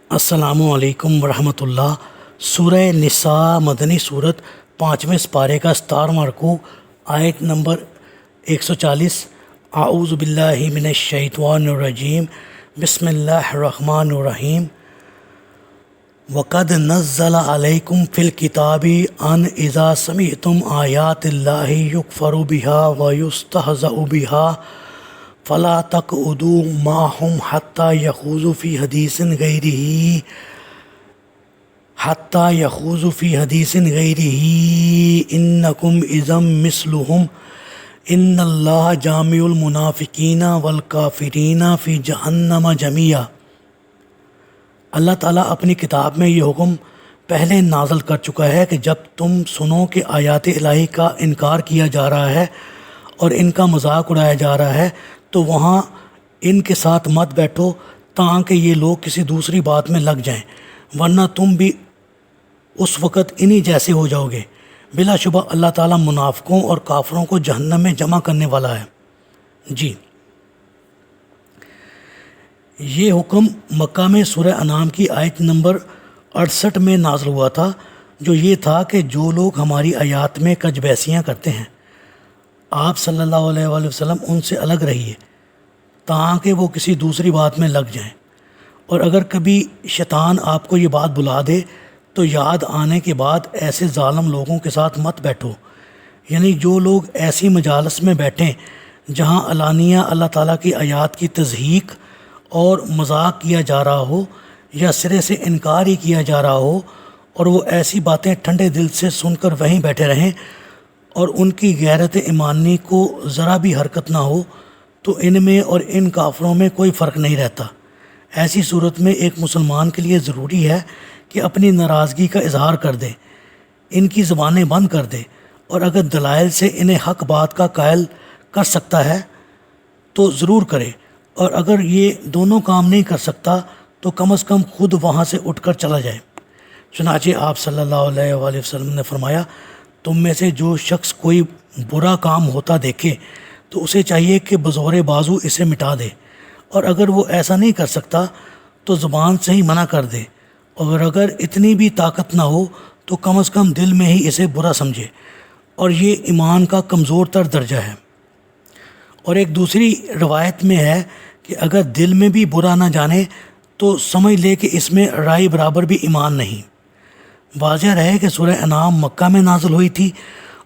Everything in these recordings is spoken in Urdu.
السلام علیکم ورحمۃ اللہ۔ سورہ نساء مدنی صورت 5ویں سپارے کا 17واں رکوع، آیت نمبر 140۔ اعوذ باللہ من الشیطان الرجیم، بسم اللہ الرحمن الرحیم۔ وَقَدْ نَزَّلَ عَلَيْكُمْ فِي الْكِتَابِ أَنْ إِذَا سَمِعْتُمْ آيَاتِ اللَّهِ يُكْفَرُ بِهَا وَيُسْتَهْزَأُ بِهَا فَلَا تَقْعُدُوا مَعَهُمْ حَتَّى يَخُوضُوا فِي حَدِيثٍ غَيْرِهِ إِنَّكُمْ إِذًا مِثْلُهُمْ إِنَّ اللَّهَ جَامِعُ الْمُنَافِقِينَ وَالْكَافِرِينَ فِي جَهَنَّمَ جَمِيعًا۔ اللہ تعالیٰ اپنی کتاب میں یہ حکم پہلے نازل کر چکا ہے کہ جب تم سنو کہ آیات الہی کا انکار کیا جا رہا ہے اور ان کا مذاق اڑایا جا رہا ہے تو وہاں ان کے ساتھ مت بیٹھو تاکہ یہ لوگ کسی دوسری بات میں لگ جائیں، ورنہ تم بھی اس وقت انہی جیسے ہو جاؤ گے۔ بلا شبہ اللہ تعالیٰ منافقوں اور کافروں کو جہنم میں جمع کرنے والا ہے۔ جی، یہ حکم مکہ میں سورہ انعام کی آیت نمبر 68 میں نازل ہوا تھا، جو یہ تھا کہ جو لوگ ہماری آیات میں کج بیسیاں کرتے ہیں، آپ صلی اللہ علیہ وآلہ وسلم ان سے الگ رہیے تاکہ وہ کسی دوسری بات میں لگ جائیں، اور اگر کبھی شیطان آپ کو یہ بات بلا دے تو یاد آنے کے بعد ایسے ظالم لوگوں کے ساتھ مت بیٹھو، یعنی جو لوگ ایسی مجالس میں بیٹھیں جہاں علانیہ اللہ تعالیٰ کی آیات کی تضحیق اور مذاق کیا جا رہا ہو یا سرے سے انکار ہی کیا جا رہا ہو، اور وہ ایسی باتیں ٹھنڈے دل سے سن کر وہیں بیٹھے رہیں اور ان کی غیرت ایمانی کو ذرا بھی حرکت نہ ہو، تو ان میں اور ان کافروں میں کوئی فرق نہیں رہتا۔ ایسی صورت میں ایک مسلمان کے لیے ضروری ہے کہ اپنی ناراضگی کا اظہار کر دے، ان کی زبانیں بند کر دے، اور اگر دلائل سے انہیں حق بات کا قائل کر سکتا ہے تو ضرور کرے، اور اگر یہ دونوں کام نہیں کر سکتا تو کم از کم خود وہاں سے اٹھ کر چلا جائے۔ چنانچہ آپ صلی اللہ علیہ وآلہ وسلم نے فرمایا، تم میں سے جو شخص کوئی برا کام ہوتا دیکھے تو اسے چاہیے کہ بزور بازو اسے مٹا دے، اور اگر وہ ایسا نہیں کر سکتا تو زبان سے ہی منع کر دے، اور اگر اتنی بھی طاقت نہ ہو تو کم از کم دل میں ہی اسے برا سمجھے، اور یہ ایمان کا کمزور تر درجہ ہے۔ اور ایک دوسری روایت میں ہے کہ اگر دل میں بھی برا نہ جانے تو سمجھ لے کہ اس میں رائی برابر بھی ایمان نہیں۔ واضح رہے کہ سورہ انعام مکہ میں نازل ہوئی تھی،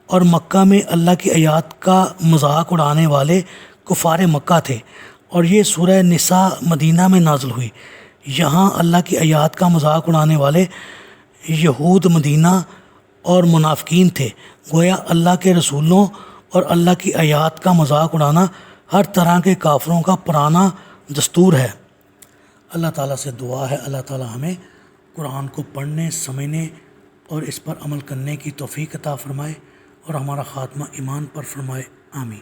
اور مکہ میں اللہ کی آیات کا مذاق اڑانے والے کفار مکہ تھے، اور یہ سورہ نساء مدینہ میں نازل ہوئی، یہاں اللہ کی آیات کا مذاق اڑانے والے یہود مدینہ اور منافقین تھے۔ گویا اللہ کے رسولوں اور اللہ کی آیات کا مذاق اڑانا ہر طرح کے کافروں کا پرانا دستور ہے۔ اللہ تعالیٰ سے دعا ہے اللہ تعالیٰ ہمیں قرآن کو پڑھنے، سمجھنے اور اس پر عمل کرنے کی توفیق عطا فرمائے، اور ہمارا خاتمہ ایمان پر فرمائے، آمین۔